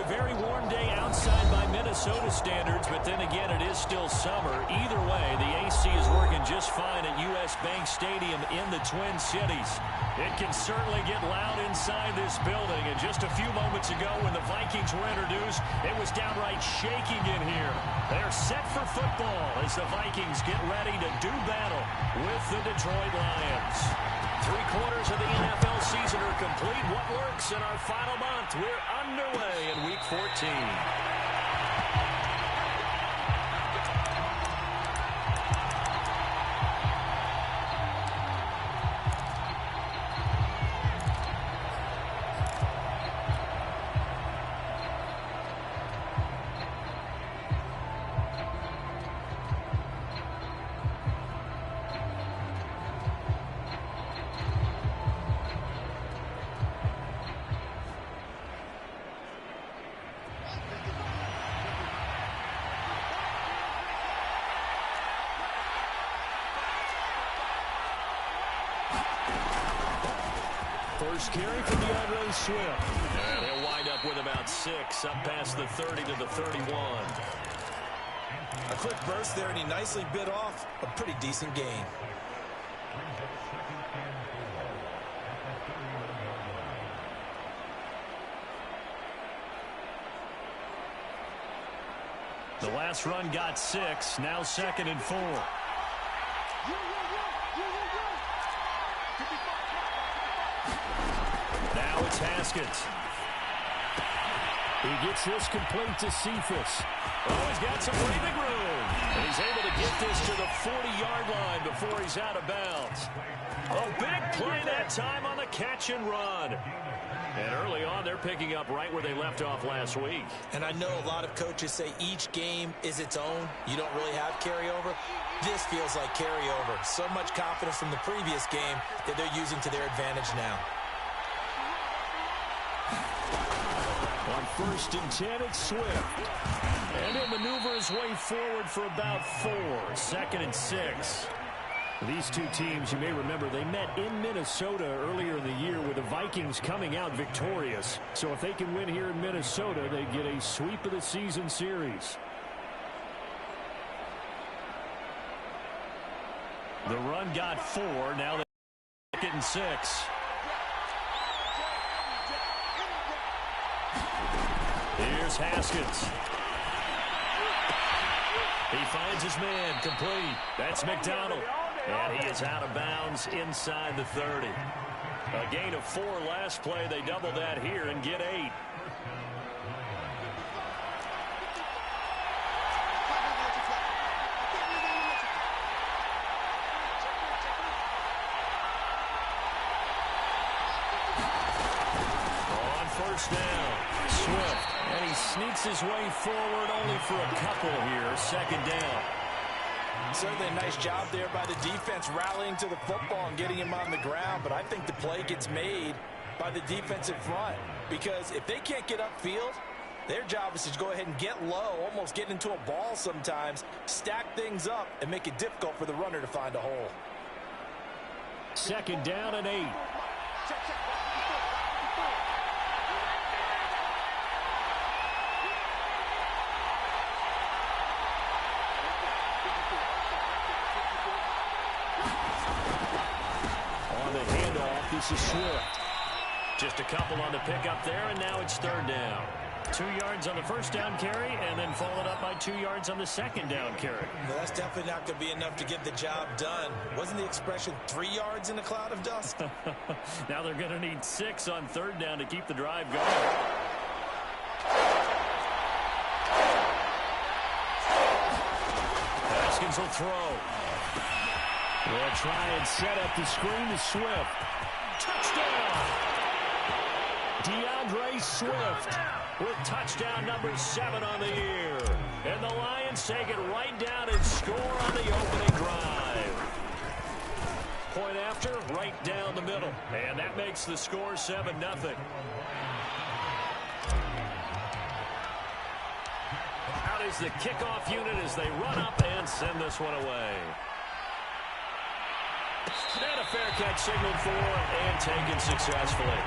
a very warm day outside by Minnesota standards, but then again, it is still summer. Either way, the AC is working just fine at U.S. Bank Stadium in the Twin Cities. It can certainly get loud inside this building, and just a few moments ago when the Vikings were introduced, it was downright shaking in here. They're set for football as the Vikings get ready to do battle with the Detroit Lions. 3/4 of the NFL season are complete. What works in our final month? We're underway in Week 14. First carry from DeAndre Swift. And he'll wind up with about 6, up past the 30 to the 31. A quick burst there, and he nicely bit off a pretty decent gain. The last run got 6, now 2nd and 4. Now it's Haskins. He gets this complete to Cephas. Oh, he's got some breathing room. And he's able to get this to the 40-yard line before he's out of bounds. A big play that time on the catch and run. And early on, they're picking up right where they left off last week. And I know a lot of coaches say each game is its own. You don't really have carryover. This feels like carryover. So much confidence from the previous game that they're using to their advantage now. On 1st and 10, it's Swift. And he'll maneuver his way forward for about 4. 2nd and 6. These two teams, you may remember, they met in Minnesota earlier in the year with the Vikings coming out victorious. So if they can win here in Minnesota, they get a sweep of the season series. The run got 4. Now they're 2nd and 6. Here's Haskins. He finds his man complete. That's McDonald. And he is out of bounds inside the 30. A gain of 4 last play. They double that here and get 8. On 1st down, Swift. And he sneaks his way forward only for a couple here. 2nd down. Certainly a nice job there by the defense rallying to the football and getting him on the ground, but I think the play gets made by the defensive front because if they can't get upfield, their job is to go ahead and get low, almost get into a ball sometimes, stack things up, and make it difficult for the runner to find a hole. 2nd down and 8. This is Swift. Just a couple on the pickup there, and now it's 3rd down. 2 yards on the 1st down carry, and then followed up by 2 yards on the 2nd down carry. Well, that's definitely not going to be enough to get the job done. Wasn't the expression 3 yards in a cloud of dust? Now they're going to need 6 on 3rd down to keep the drive going. Haskins will throw. They'll try and set up the screen to Swift. Touchdown! DeAndre Swift with touchdown number 7 on the year. And the Lions take it right down and score on the opening drive. Point after, right down the middle. And that makes the score 7-0. Out is the kickoff unit as they run up and send this one away. And a fair catch signaled for and taken successfully.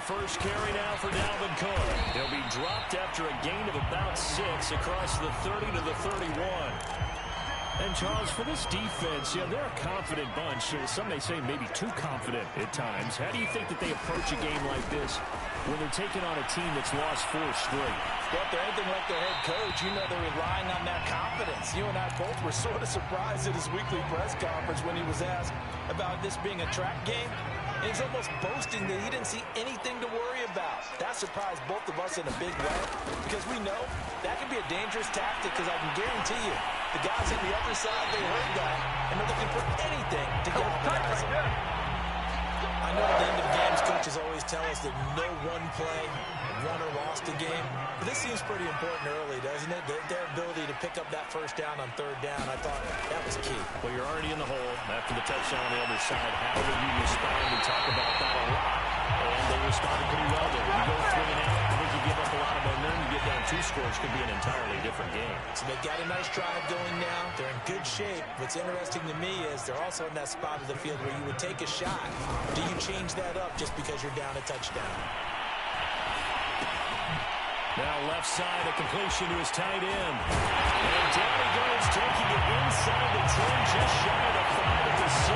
first carry now for Dalvin Cook. He'll be dropped after a gain of about 6 across the 30 to the 31. And, Charles, for this defense, they're a confident bunch. Some may say maybe too confident at times. How do you think that they approach a game like this when they're taking on a team that's lost 4 straight? Well, if they're anything like their head coach, they're relying on that confidence. You and I both were sort of surprised at his weekly press conference when he was asked about this being a trap game. And he's almost boasting that he didn't see anything to worry about. That surprised both of us in a big way because we know that can be a dangerous tactic because I can guarantee you the guys on the other side, they heard that, and they're looking for anything to galvanize them. I know at the end of games, coaches always tell us that no one play won or lost a game. But this seems pretty important early, doesn't it? Their ability to pick up that first down on third down, I thought that was key. Well, you're already in the hole after the touchdown on the other side. How will you respond? We talk about that a lot. And they responded pretty well there. You go 3 and out, I think you give up a lot of momentum. You get down 2 scores, could be an entirely different game. So they've got a nice drive going now. They're in good shape. What's interesting to me is they're also in that spot of the field where you would take a shot. Do you change that up just because you're down a touchdown? Now left side, a completion to his tight end. And down he goes, taking it inside the 10, just shy of the 5 at the 6.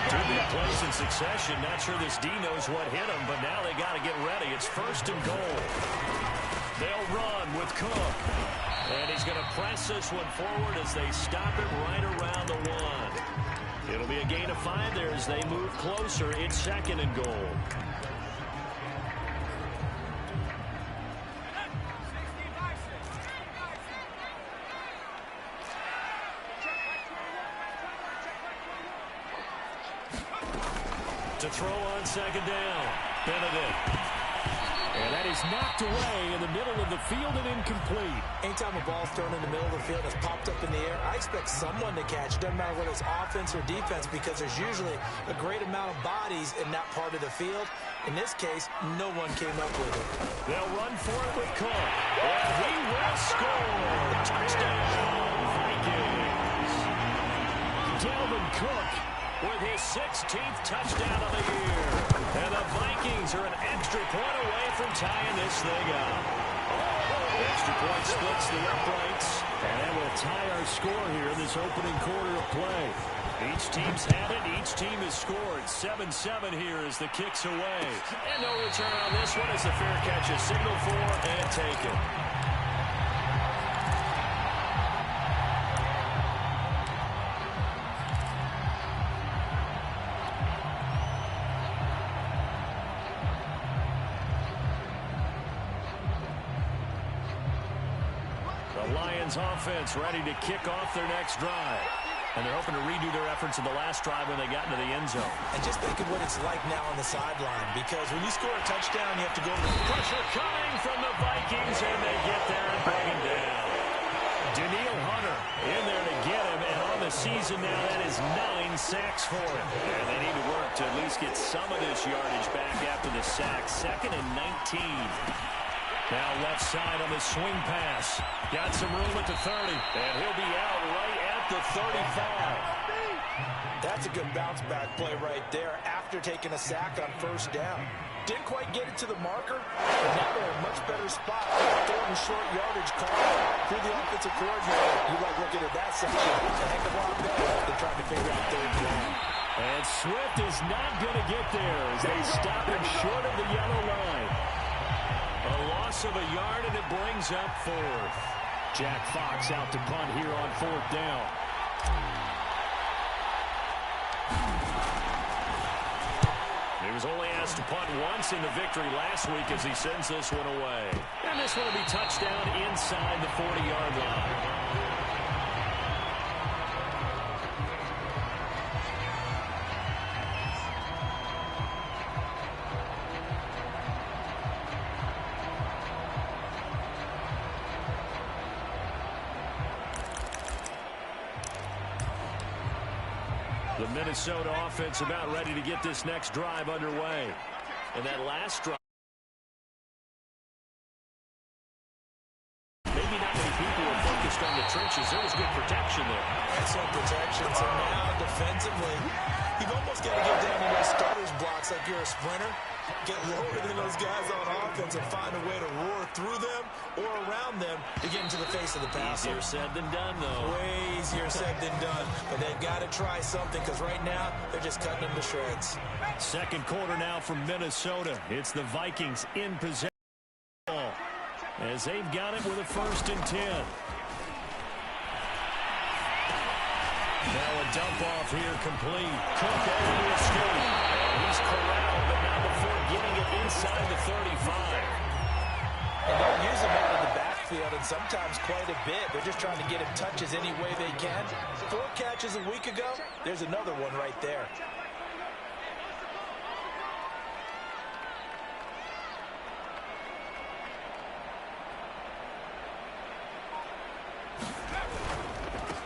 2 big plays in succession. Not sure this D knows what hit him, but now they got to get ready. It's 1st and goal. They'll run with Cook. And he's going to press this one forward as they stop it right around the 1. It'll be a gain of 5 there as they move closer. It's 2nd and goal. To throw on 2nd down. Benedict. And that is knocked away in the middle of the field and incomplete. Anytime a ball's thrown in the middle of the field that's popped up in the air, I expect someone to catch. It doesn't matter whether it's offense or defense because there's usually a great amount of bodies in that part of the field. In this case, no one came up with it. They'll run for it with Cook. And he will score. Touchdown, Vikings. Dalvin Cook with his 16th touchdown of the year. And the Vikings are an extra point away from tying this thing up. Extra point splits the uprights. And that will tie our score here in this opening quarter of play. Each team's had it. Each team has scored. 7-7 here as the kick's away. And no return on this one as the fair catch is signaled for and taken. Offense ready to kick off their next drive. And they're hoping to redo their efforts in the last drive when they got into the end zone. And just think of what it's like now on the sideline, because when you score a touchdown, you have to go over the pressure coming from the Vikings, and they get there and bring him down. Danielle Hunter in there to get him, and on the season now, that is 9 sacks for him. And they need to work to at least get some of this yardage back after the sack. 2nd and 19. Now left side on the swing pass. Got some room at the 30. And he'll be out right at the 35. That's a good bounce back play right there after taking a sack on 1st down. Didn't quite get it to the marker, but now they're in a much better spot. 3rd and short yardage call through the offensive coordinator. You like looking at that section. It's a heck of a lot better. They're trying to figure out 3rd down. And Swift is not going to get there as they stop him short of the yellow line. A loss of a yard, and it brings up 4th. Jack Fox out to punt here on 4th down. He was only asked to punt once in the victory last week as he sends this one away. And this one will be touchdown inside the 40-yard line. The Minnesota offense about ready to get this next drive underway. And that last drive, maybe not many people were focused on the trenches. There was good protection there. Excellent protection. So now defensively, You've almost got to get down in those starters blocks like you're a sprinter. Get lower than those guys on offense and find a way to roar through them or around them to get into the face of the passer. Easier said than done, though. Way easier said than done. But they've got to try something because right now they're just cutting them to shreds. Second quarter now from Minnesota. It's the Vikings in possession as they've got it with a 1st and 10. Now a dump off here complete. Cook over the escape. He's corralled, but not before getting it inside the 35. And they'll use him out of the backfield, and sometimes quite a bit. They're just trying to get him touches any way they can. 4 catches a week ago. There's another one right there.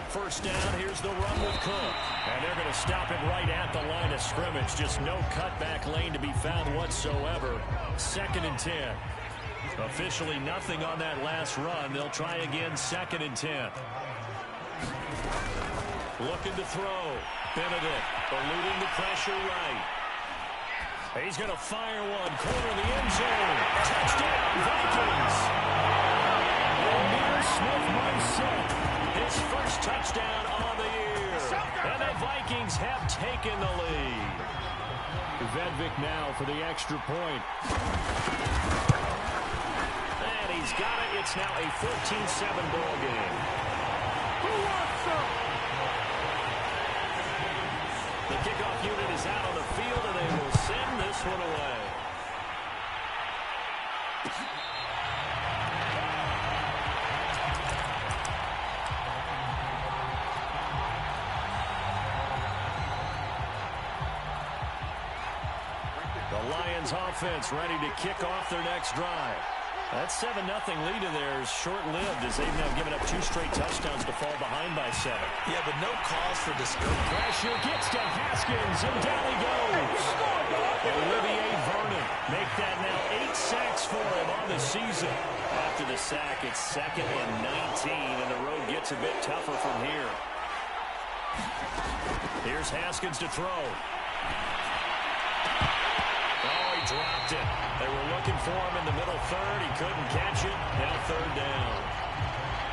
First down, here's the run with Cook. And they're going to stop it right at the line of scrimmage. Just no cutback lane to be found whatsoever. 2nd and 10. Officially nothing on that last run. They'll try again, 2nd and 10. Looking to throw. Benedict eluding the pressure right. He's going to fire one. Corner of the end zone. Touchdown, Vikings. Amir Smith-Marset. His first touchdown on the year. And the Vikings have taken the lead. Vedvik now for the extra point. And he's got it. It's now a 14-7 ball game. The kickoff unit is out on the field, and they will send this one away. Lions offense ready to kick off their next drive. That 7-0 lead of theirs short-lived as they've now given up 2 straight touchdowns to fall behind by 7. Yeah, but no cause for discouragement. Pressure gets to Haskins, and down he goes. Olivier Vernon make that now 8 sacks for him on the season. After the sack, it's 2nd and 19, and the road gets a bit tougher from here. Here's Haskins to throw. Dropped it. They were looking for him in the middle 3rd. He couldn't catch it. Now 3rd down.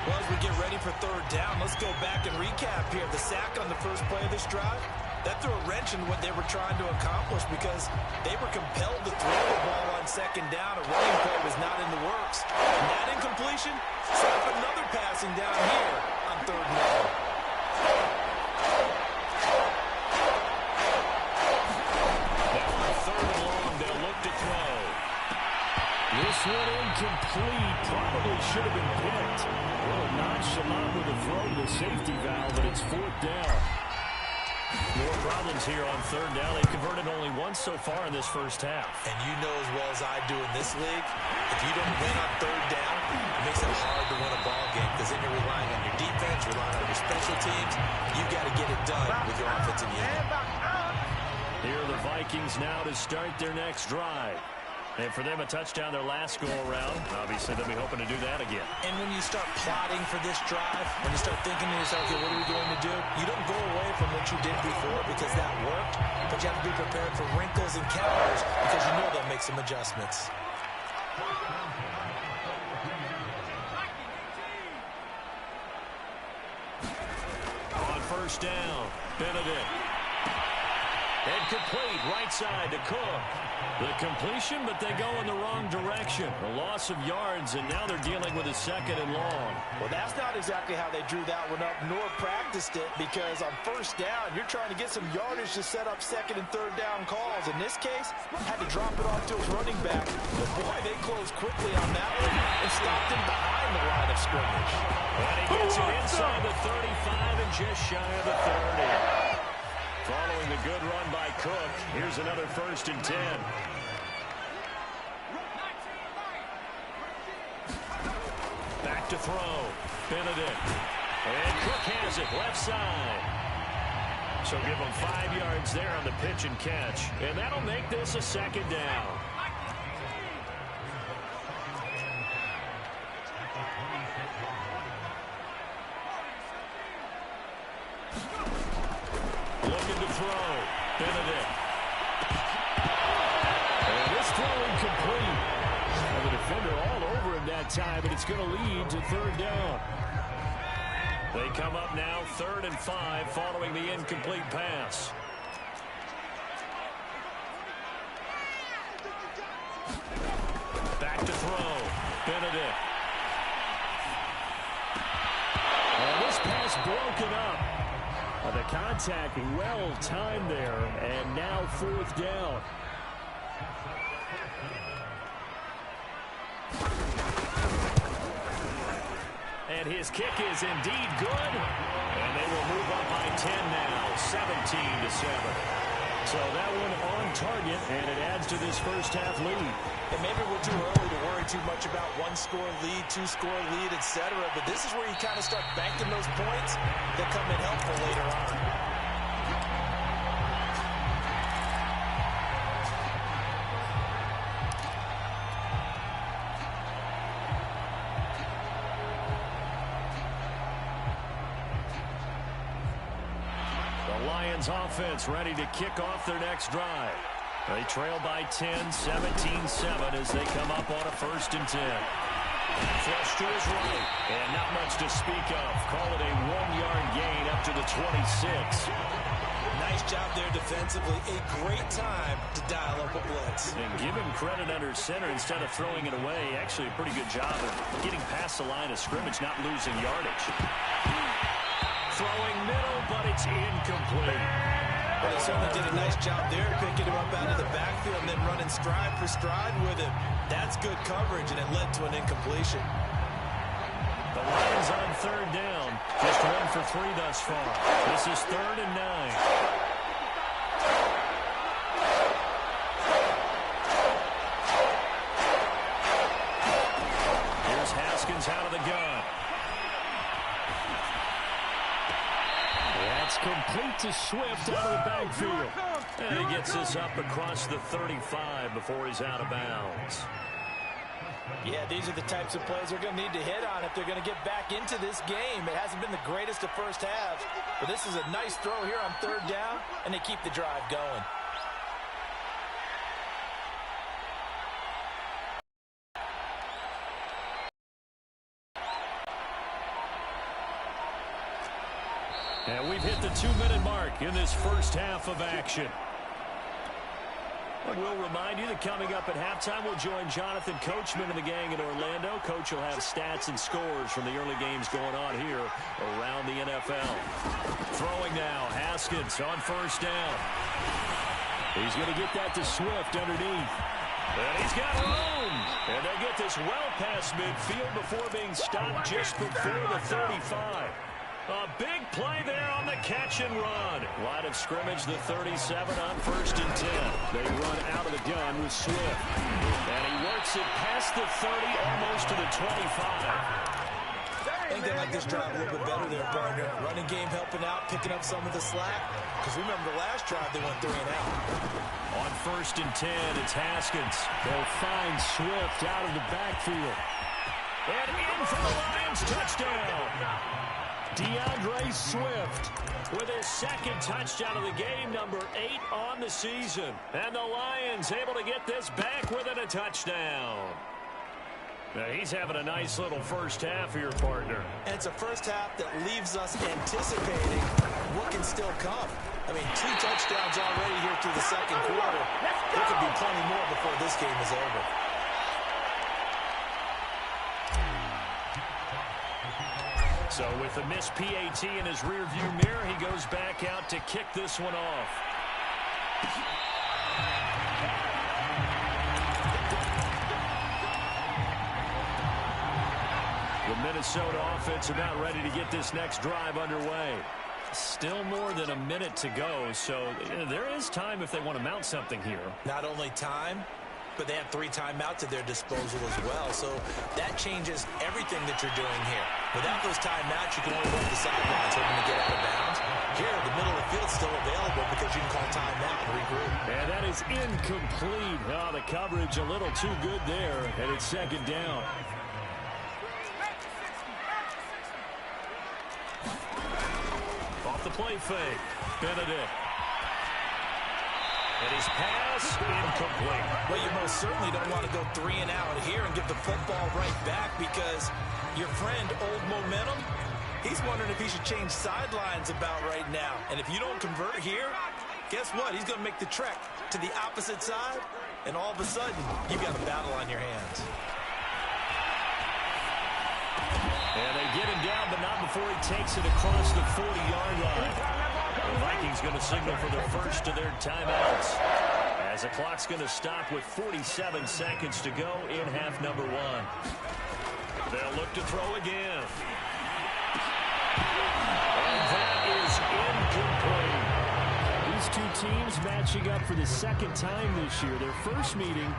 Well, as we get ready for 3rd down, let's go back and recap here. The sack on the first play of this drive, that threw a wrench in what they were trying to accomplish because they were compelled to throw the ball on 2nd down. A running play was not in the works. And that incompletion set up another passing down here on 3rd down. This one incomplete. Probably should have been picked. Well, nonchalant with a throw to the safety valve, but it's 4th down. More problems here on 3rd down. They've converted only once so far in this first half. And you know as well as I do in this league, if you don't win on 3rd down, it makes it hard to win a ball game because then you're relying on your defense, relying on your special teams. You've got to get it done with your offensive unit. Here are the Vikings now to start their next drive. And for them, a touchdown their last go-around. Obviously, they'll be hoping to do that again. And when you start plotting for this drive, when you start thinking to yourself, okay, what are we going to do? You don't go away from what you did before because that worked, but you have to be prepared for wrinkles and counters because you know they'll make some adjustments. On 1st down, Benedict. And complete, right side to Cook. The completion, but they go in the wrong direction. A loss of yards, and now they're dealing with a 2nd and long. Well, that's not exactly how they drew that one up, nor practiced it, because on 1st down, you're trying to get some yardage to set up 2nd and 3rd down calls. In this case, had to drop it off to his running back. But boy, they closed quickly on that one and stopped him behind the line of scrimmage. And he gets it inside the 35 and just shy of the 30. Following the good run by Cook, here's another 1st and 10. Back to throw. Benedict. And Cook has it left side. So give him 5 yards there on the pitch and catch. And that'll make this a 2nd down. Looking to throw. throwing complete. And the defender all over him that time, and it's going to lead to third down. They come up now 3rd and 5 following the incomplete pass. Back to throw. Benedict. And this pass broken up. The contact well timed there, and now 4th down. And his kick is indeed good. And they will move up by 10 now, 17-7. So that one on target, and it adds to this first half lead. And maybe we're too early to worry too much about 1-score lead, 2-score lead, etc. But this is where you kind of start banking those points that come in helpful later on. Offense ready to kick off their next drive. They trail by 10, 17-7 as they come up on a 1st and 10. Flush to his right, and not much to speak of. Call it a 1-yard gain up to the 26. Nice job there defensively. A great time to dial up a blitz. And give him credit under center instead of throwing it away. Actually a pretty good job of getting past the line of scrimmage, not losing yardage. Throwing middle, but it's incomplete. Well, they certainly did a nice job there, picking him up out of the backfield and then running stride for stride with him. That's good coverage, and it led to an incompletion. The Lions on 3rd down. Just 1 for 3 thus far. This is 3rd and 9. Here's Haskins out of the gun. That's complete to Swift out of the backfield. And he gets this up across the 35 before he's out of bounds. Yeah, these are the types of plays they're going to need to hit on if they're going to get back into this game. It hasn't been the greatest of first halves, but this is a nice throw here on 3rd down, and they keep the drive going. And we've hit the 2-minute mark in this first half of action. We'll remind you that coming up at halftime, we'll join Jonathan Coachman and the gang in Orlando. Coach will have stats and scores from the early games going on here around the NFL. Throwing now, Haskins on 1st down. He's going to get that to Swift underneath. And he's got room. And they get this well past midfield before being stopped just before the 35. A big play there on the catch and run. Line of scrimmage, the 37 on 1st and 10. They run out of the gun with Swift. And he works it past the 30, almost to the 25. I think they like this drive a little bit better there, partner. Running game helping out, picking up some of the slack. Because remember, the last drive, they went 3 and out. On 1st and 10, it's Haskins. They'll find Swift out of the backfield. And in for the Lions, touchdown. DeAndre Swift with his 2nd touchdown of the game, number 8 on the season. And the Lions able to get this back within a touchdown. Now he's having a nice little first half here, partner. And it's a first half that leaves us anticipating what can still come. I mean, 2 touchdowns already here through the 2nd quarter. There could be plenty more before this game is over. So with a missed PAT in his rearview mirror, he goes back out to kick this one off. The Minnesota offense about ready to get this next drive underway. Still more than a minute to go, so there is time if they want to mount something here. Not only time, but they have 3 timeouts at their disposal as well. So that changes everything that you're doing here. Without those timeouts, you can only go to the sidelines hoping to get out of bounds. Here, the middle of the field's still available because you can call timeout and regroup. And that is incomplete. Oh, the coverage a little too good there, and it's 2nd down. Off the play fake, Benedict. And his pass incomplete. Well, you most certainly don't want to go 3 and out here and give the football right back, because your friend, Old Momentum, he's wondering if he should change sidelines about right now. And if you don't convert here, guess what? He's going to make the trek to the opposite side, and all of a sudden, you've got a battle on your hands. And they get him down, but not before he takes it across the 40-yard line. The Vikings going to signal for their first of their timeouts, as the clock's going to stop with 47 seconds to go in half number 1. They'll look to throw again. And that is incomplete. These two teams matching up for the second time this year. Their first meeting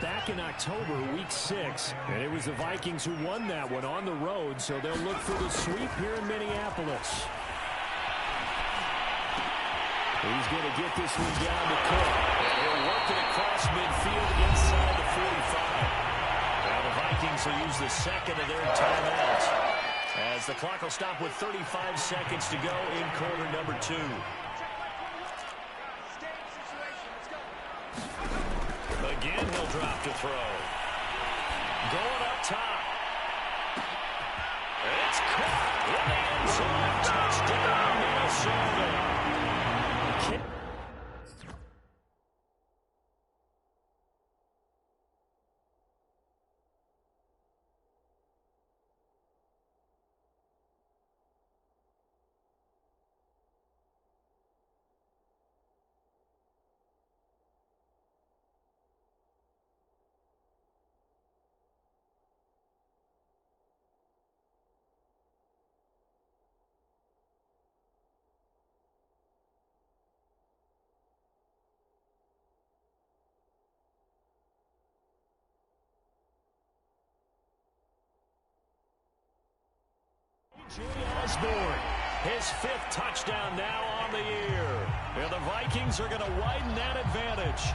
back in October, week 6. And it was the Vikings who won that one on the road, so they'll look for the sweep here in Minneapolis. He's going to get this one down to Cook. And he'll work it across midfield inside the 45. Now the Vikings will use the second of their timeouts, as the clock will stop with 35 seconds to go in quarter number 2. Again, he'll drop to throw. Going up top. It's caught in the end zone. Touchdown, Minnesota. Osborne, his 5th touchdown now on the year. And the Vikings are going to widen that advantage.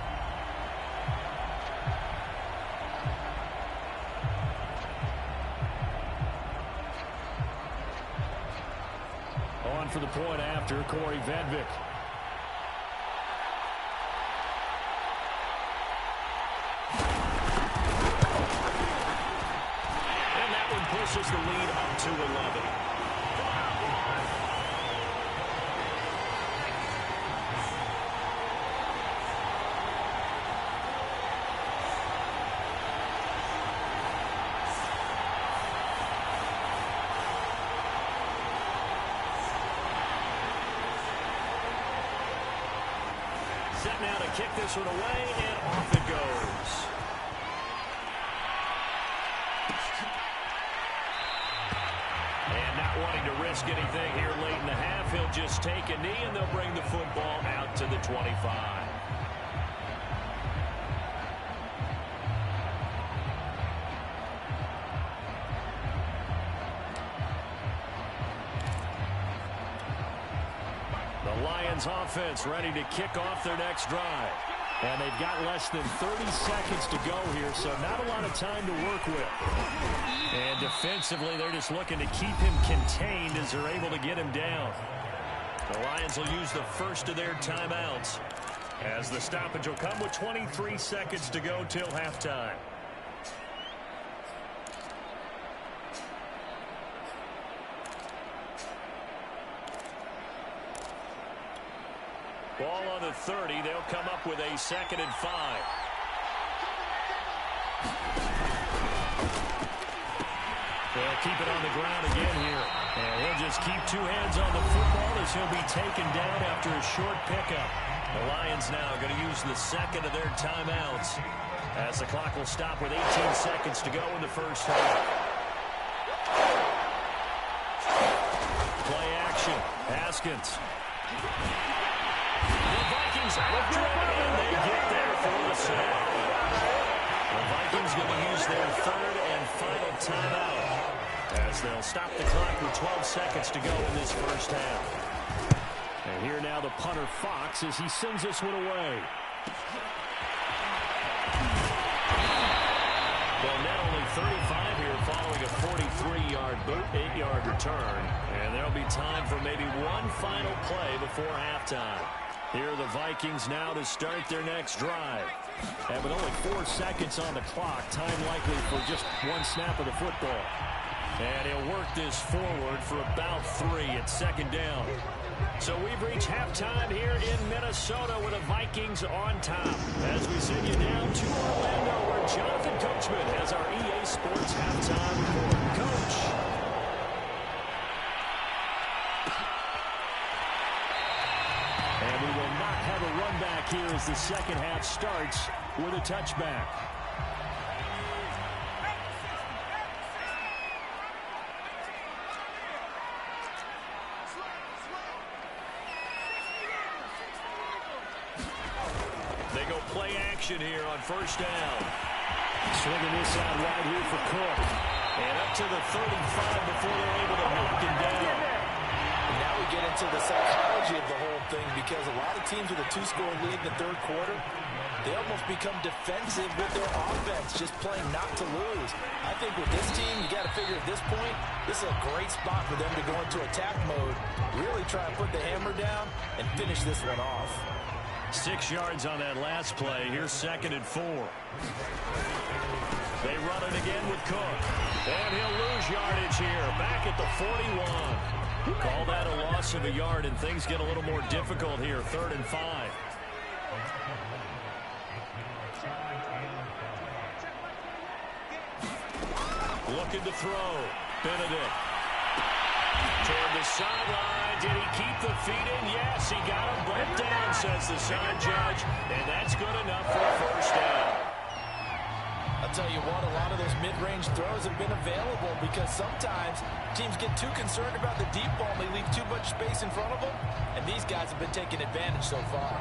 On for the point after, Corey Vedvik. And that one pushes the lead up to 11. Set now to kick this one away, and off it goes. And not wanting to risk anything here late in the half, he'll just take a knee, and they'll bring the football out to the 25. Offense ready to kick off their next drive. And they've got less than 30 seconds to go here, so not a lot of time to work with. And defensively, they're just looking to keep him contained as they're able to get him down. The Lions will use the first of their timeouts, as the stoppage will come with 23 seconds to go till halftime. Ball on the 30. They'll come up with a 2nd and 5. They'll keep it on the ground again here. And he'll just keep 2 hands on the football as he'll be taken down after a short pickup. The Lions now are going to use the second of their timeouts, as the clock will stop with 18 seconds to go in the first half. Play action. Haskins. The Vikings after it, and they get there for the sack. The Vikings going to use their 3rd and final timeout, as they'll stop the clock with 12 seconds to go in this first half. And here now the punter Fox as he sends this one away. Well, now only 35 here following a 43-yard boot, 8-yard return. And there'll be time for maybe one final play before halftime. Here are the Vikings now to start their next drive. And with only 4 seconds on the clock, time likely for just one snap of the football. And he'll work this forward for about 3 at second down. So we've reached halftime here in Minnesota with the Vikings on top. As we send you down to Orlando, where Jonathan Coachman has our EA Sports halftime report. Coach. And we will not have a run back here as the second half starts with a touchback. They go play action here on first down. Swinging this out wide here for Cook. And up to the 35 before they're able to knock him down. And now we get into the psychology of the whole thing, because a lot of teams with a 2-score lead in the third quarter, they almost become defensive with their offense, just playing not to lose. I think with this team, you got to figure at this point, this is a great spot for them to go into attack mode, really try and put the hammer down and finish this one off. 6 yards on that last play. Here's 2nd and 4. They run it again with Cook. And he'll lose yardage here. Back at the 41. Call that a loss of a yard, and things get a little more difficult here. 3rd and 5. Looking to throw. Benedict. Toward the sideline. Did he keep the feet in? Yes, he got him brought down, says the sign judge. And that's good enough for a first down. I'll tell you what, a lot of those mid-range throws have been available, because sometimes teams get too concerned about the deep ball and they leave too much space in front of them. And these guys have been taking advantage so far.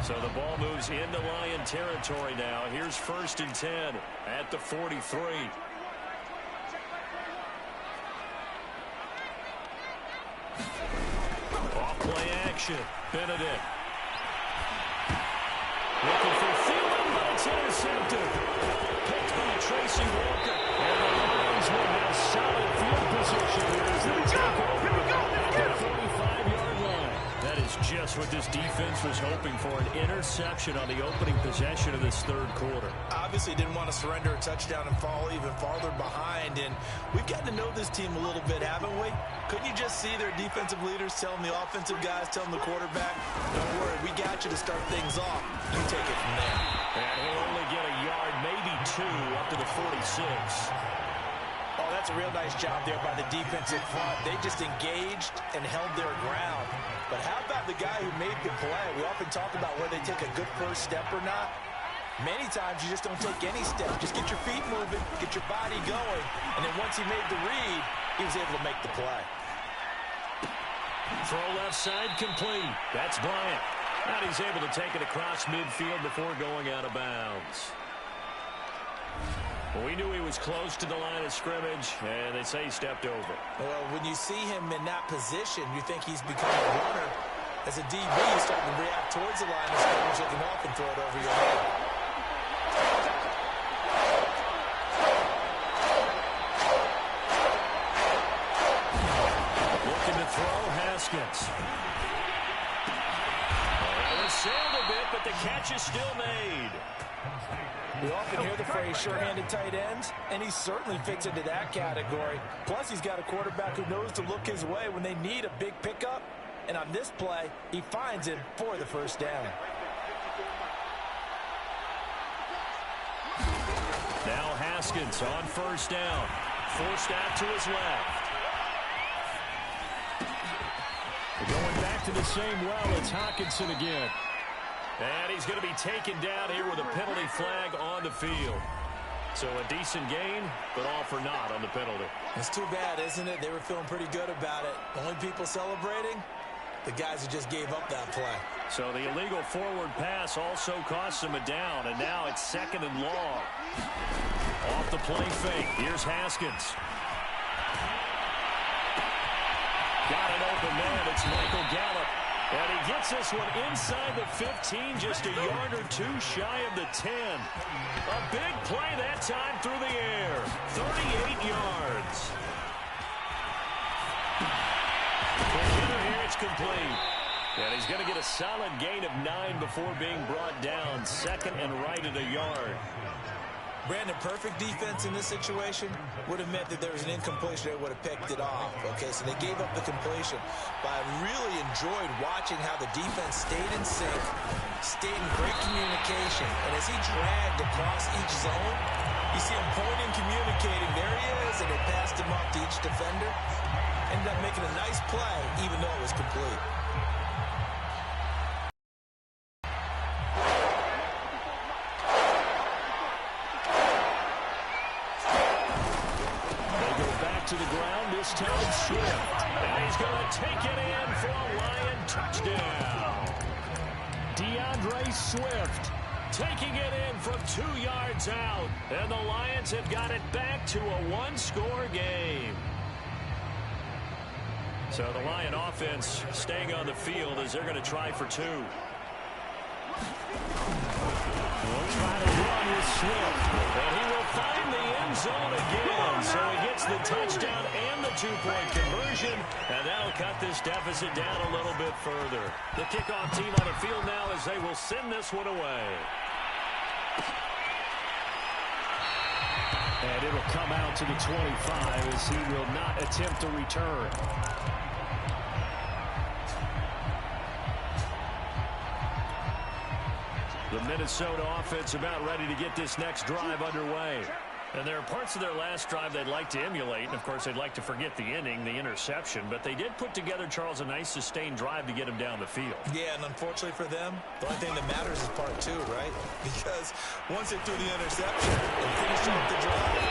So the ball moves into Lion territory now. Here's 1st and 10 at the 43. Play action. Benedict. Looking for Thielen, but it's intercepted. Picked by Tracy Walker. And the Lions will have solid field position as they take over at the 45-yard line. That is just what this defense was hoping for, an interception on the opening possession of this third quarter. Obviously didn't want to surrender a touchdown and fall even farther behind. And we've gotten to know this team a little bit, haven't we? Couldn't you just see their defensive leaders telling the offensive guys, telling the quarterback, don't worry, we got you to start things off. You take it from there. And he'll only get a yard, maybe 2, up to the 46. Oh, that's a real nice job there by the defensive front. They just engaged and held their ground. But how about the guy who made the play? We often talk about whether they take a good first step or not. Many times you just don't take any step. Just get your feet moving, get your body going. And then once he made the read, he was able to make the play. Throw left side complete. That's Bryant. And he's able to take it across midfield before going out of bounds. Well, we knew he was close to the line of scrimmage, and they say he stepped over. Well, when you see him in that position, you think he's become a runner. As a DB, you start to react towards the line of scrimmage, looking off and throw it over your head. Looking to throw, Haskins. Well, it sailed a bit, but the catch is still made. We often hear the phrase sure-handed tight ends, and he certainly fits into that category. Plus, he's got a quarterback who knows to look his way when they need a big pickup. And on this play, he finds him for the first down. Now Haskins on first down. Forced out to his left. Going back to the same well, it's Hockenson again. And he's going to be taken down here with a penalty flag on the field. So a decent gain, but all for naught on the penalty. It's too bad, isn't it? They were feeling pretty good about it. Only people celebrating, the guys who just gave up that play. So the illegal forward pass also cost him a down, and now it's 2nd and long. Off the play fake. Here's Haskins. Got an open man. It's Michael Gallup. And he gets this one inside the 15, just a yard or 2 shy of the 10. A big play that time through the air. 38 yards. The hitter here, it's complete. And he's going to get a solid gain of 9 before being brought down. 2nd and right at a yard. Brandon, perfect defense in this situation would have meant that there was an incompletion. They would have picked it off. Okay, so they gave up the completion. But I really enjoyed watching how the defense stayed in sync, stayed in great communication. And as he dragged across each zone, you see him pointing, communicating. There he is, and they passed him up to each defender. Ended up making a nice play, even though it was complete. To the ground, this time Swift. And he's going to take it in for a Lion touchdown. DeAndre Swift taking it in from 2 yards out. And the Lions have got it back to a 1-score game. So the Lion offense staying on the field as they're going to try for 2. We'll try to run with Swift. And he will find the end zone again. So he gets the touchdown and the 2-point conversion. And that'll cut this deficit down a little bit further. The kickoff team on the field now as they will send this one away. And it'll come out to the 25 as he will not attempt to return. The Minnesota offense about ready to get this next drive underway. And there are parts of their last drive they'd like to emulate. And, of course, they'd like to forget the inning, the interception. But they did put together, Charles, a nice sustained drive to get him down the field. Yeah, and unfortunately for them, the only thing that matters is part 2, right? Because once they threw the interception and finished off the drive,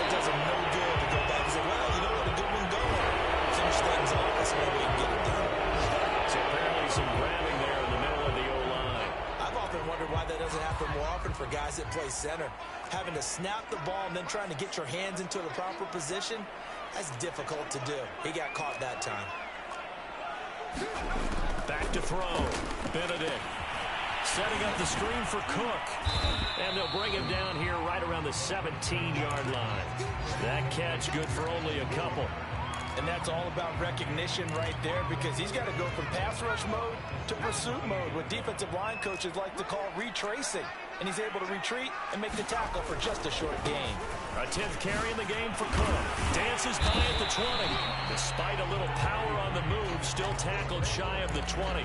it does them no good to go back and say, well, you know what, a good one going. Finish things off, that's the way we can get it done. So apparently some grabbing there in the middle of the O-line. I've often wondered why that doesn't happen more often for guys that play center. Having to snap the ball and then trying to get your hands into the proper position, that's difficult to do. He got caught that time. Back to throw. Benedict setting up the screen for Cook. And they'll bring him down here right around the 17-yard line. That catch good for only a couple. And that's all about recognition right there because he's got to go from pass rush mode to pursuit mode, what defensive line coaches like to call retracing. And he's able to retreat and make the tackle for just a short gain. A 10th carry in the game for Cook. Dances by at the 20. Despite a little power on the move, still tackled shy of the 20.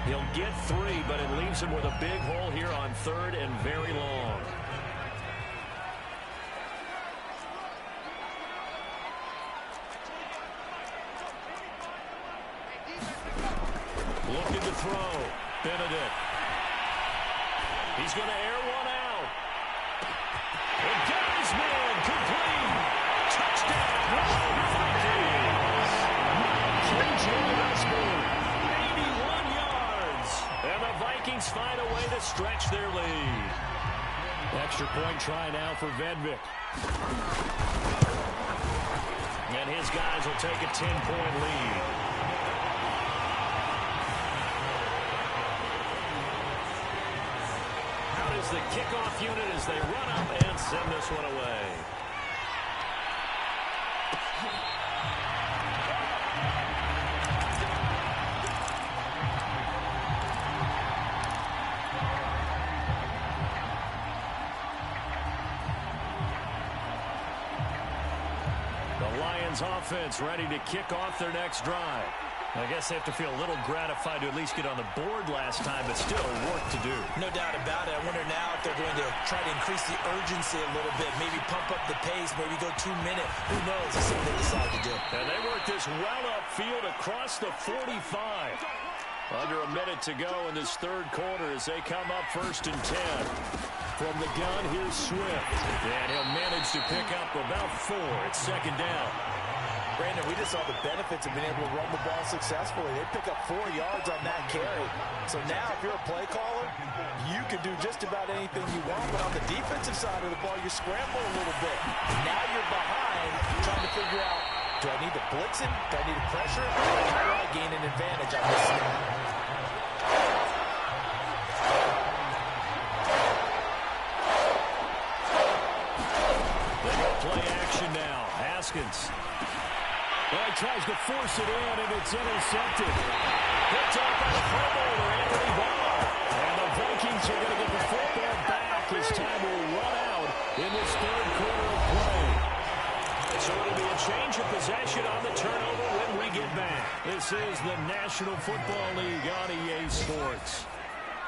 He'll get 3, but it leaves him with a big hole here on 3rd and very long. Looking to throw. Benedict. He's going to air one out. And got his man complete. Touchdown. Vikings. KJ Osborne, 81 yards. And the Vikings find a way to stretch their lead. Extra point try now for Vedvik. And his guys will take a 10-point lead. The kickoff unit as they run up and send this one away. The Lions offense ready to kick off their next drive. I guess they have to feel a little gratified to at least get on the board last time, but still work to do. No doubt about it. I wonder now if they're going to try to increase the urgency a little bit, maybe pump up the pace, maybe go 2 minutes. Who knows? That's something they decide to do. And they work this well upfield across the 45. Under a minute to go in this 3rd quarter as they come up 1st and 10. From the gun, here's Swift. And he'll manage to pick up about 4 at 2nd down. Brandon, we just saw the benefits of being able to run the ball successfully. They pick up 4 yards on that carry. So now if you're a play caller, you can do just about anything you want. But on the defensive side of the ball, you scramble a little bit. Now you're behind trying to figure out, do I need to blitz him? Do I need to pressure him? How do I gain an advantage on this snap? They go play action now. Haskins. Well, he tries to force it in, and it's intercepted. Picked up by the Pro Bowler, Anthony Barr. And the Vikings are going to get the football back as time will run out in this third quarter of play. So it'll be a change of possession on the turnover when we get back. This is the National Football League on EA Sports.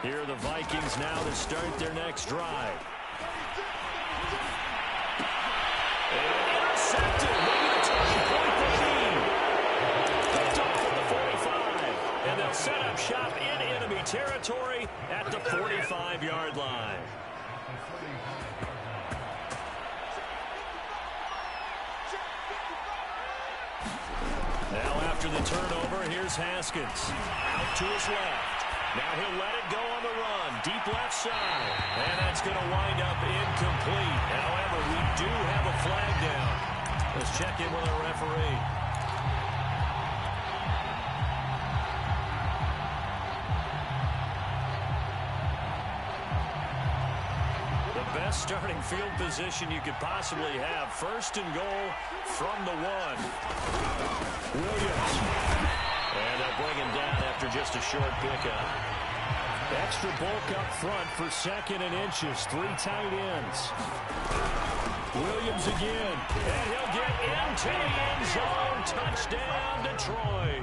Here are the Vikings now to start their next drive. Intercepted. Maybe the turning point they need. Picked off at the 45. And they'll set up shop in enemy territory at the 45-yard line. Now after the turnover, here's Haskins. Out to his left. Now he'll let it go on the run. Deep left side. And that's going to wind up incomplete. However, we do have a flag down. Let's check in with our referee. The best starting field position you could possibly have. First and goal from the 1. Williams. And they'll bring him down after just a short pickup. Extra bulk up front for second and inches. 3 tight ends. Williams again. And he'll get into the end zone. Touchdown, Detroit.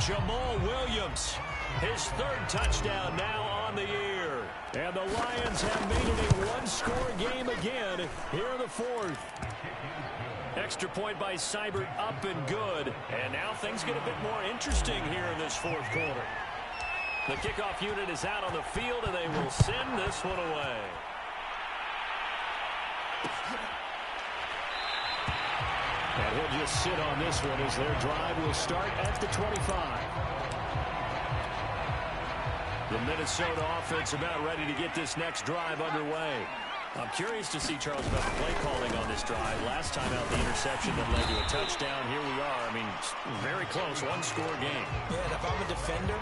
Jamal Williams. His 3rd touchdown now on the year. And the Lions have made it a one-score game again here in the 4th. Extra point by Seibert up and good. And now things get a bit more interesting here in this 4th quarter. The kickoff unit is out on the field, and they will send this one away. And he'll just sit on this one as their drive will start at the 25. The Minnesota offense about ready to get this next drive underway. I'm curious to see, Charles, about the play calling on this drive. Last time out, the interception that led to a touchdown. Here we are. I mean, very close, one-score game. Yeah, and if I'm a defender,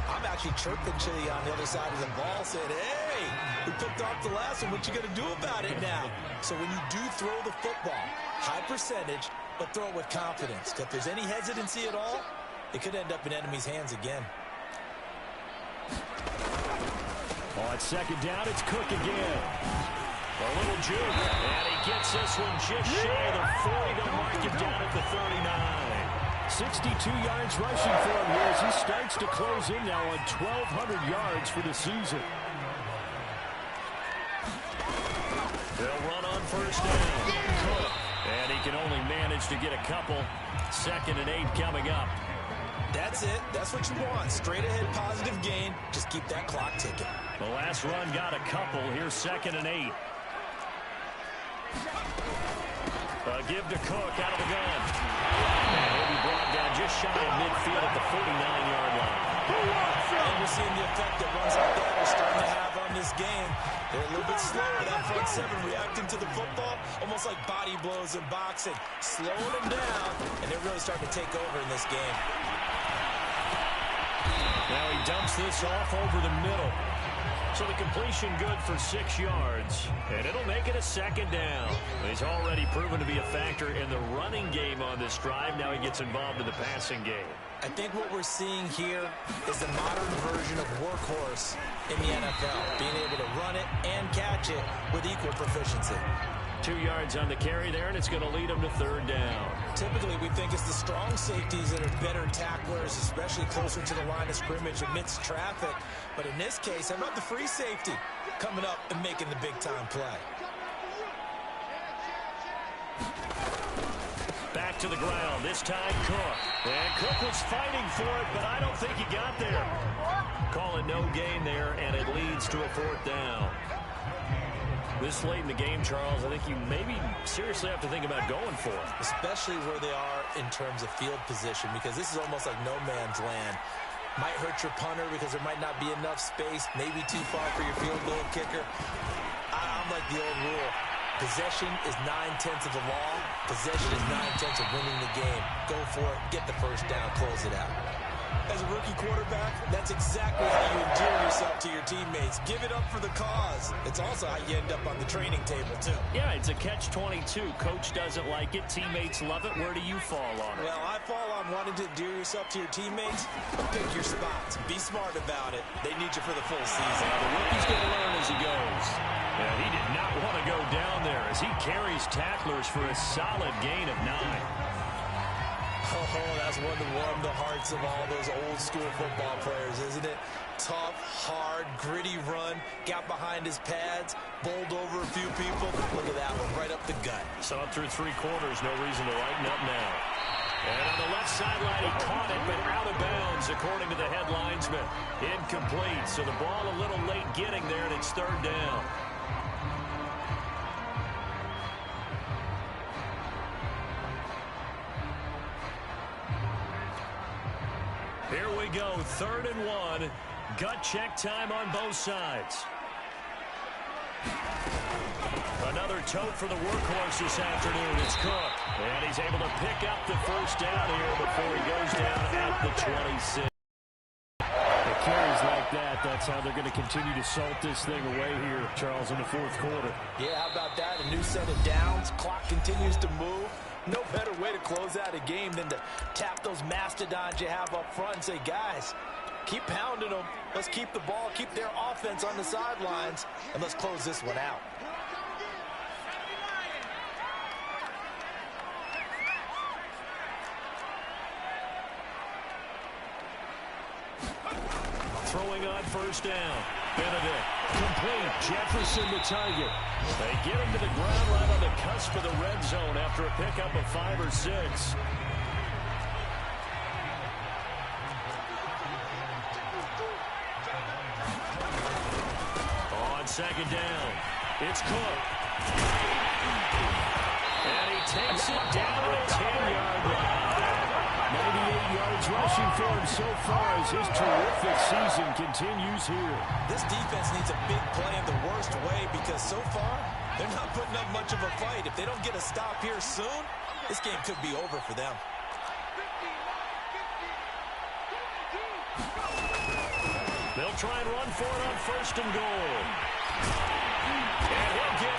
I'm actually chirping Chili on the other side of the ball, saying, hey, we picked off the last one. What you going to do about it now? So when you do throw the football, high percentage, but throw it with confidence. If there's any hesitancy at all, it could end up in enemy's hands again. On second down, it's Cook again. A little juke, and he gets this one just shy of the 40. They'll mark him down at the 39. 62 yards rushing for him here as he starts to close in now on 1,200 yards for the season. They'll run on first down. Cook, and he can only manage to get a couple. 2nd and 8 coming up. That's it. That's what you want. Straight ahead, positive gain. Just keep that clock ticking. The last run got a couple. Here's 2nd and 8. Give to Cook out of the gun. And he'll be brought down just shy of midfield at the 49-yard line. And we're seeing the effect that runs like that are starting to have on this game. They're a little bit slower. That front 7 reacting to the football, almost like body blows in boxing. Slowing them down, and they're really starting to take over in this game. Now he dumps this off over the middle. So the completion good for 6 yards. And it'll make it a 2nd down. He's already proven to be a factor in the running game on this drive. Now he gets involved in the passing game. I think what we're seeing here is the modern version of workhorse in the NFL. Being able to run it and catch it with equal proficiency. 2 yards on the carry there, and it's going to lead him to 3rd down. Typically, we think it's the strong safeties that are better tacklers, especially closer to the line of scrimmage amidst traffic. But in this case, how about the free safety coming up and making the big-time play? Back to the ground, this time Cook. And Cook was fighting for it, but I don't think he got there. Call it no gain there, and it leads to a 4th down. This late in the game, Charles, I think you maybe seriously have to think about going for it. Especially where they are in terms of field position, because this is almost like no man's land. Might hurt your punter because there might not be enough space, maybe too far for your field goal kicker. I'm like the old rule. Possession is 9/10 of the law. Possession is 9/10 of winning the game. Go for it, get the first down, close it out. As a rookie quarterback, that's exactly how you endear yourself to your teammates. Give it up for the cause. It's also how you end up on the training table, too. Yeah, it's a catch-22. Coach doesn't like it. Teammates love it. Where do you fall on it? Well, I fall on wanting to endear yourself to your teammates. Pick your spots. Be smart about it. They need you for the full season. The rookie's going to learn as he goes. Yeah, he did not want to go down there as he carries tacklers for a solid gain of 9. Oh, that's one to warm the hearts of all those old-school football players, isn't it? Tough, hard, gritty run. Got behind his pads, bowled over a few people. Look at that one, right up the gut. So up through 3 quarters, no reason to lighten up now. And on the left sideline, he caught it, but out of bounds, according to the head linesman. Incomplete, so the ball a little late getting there, and it's 3rd down. Here we go, 3rd and 1. Gut check time on both sides. Another tote for the workhorse this afternoon. It's Cook. And he's able to pick up the 1st down here before he goes down at the 26. The carries like that, that's how they're going to continue to salt this thing away here, Charles, in the 4th quarter. Yeah, how about that? A new set of downs. Clock continues to move. No better way to close out a game than to tap those mastodons you have up front and say, guys, keep pounding them. Let's keep the ball, keep their offense on the sidelines, and let's close this one out. Throwing on 1st down. Benedict, complete. Jefferson the target. They get him to the ground right on the cusp of the red zone after a pickup of 5 or 6. On 2nd down, it's Cook. And he takes it down to the 10-yard line. 98 yards rushing for him so far as his terrific season continues here. This defense needs a big play in the worst way because so far, they're not putting up much of a fight. If they don't get a stop here soon, this game could be over for them. They'll try and run for it on 1st and goal. And he'll get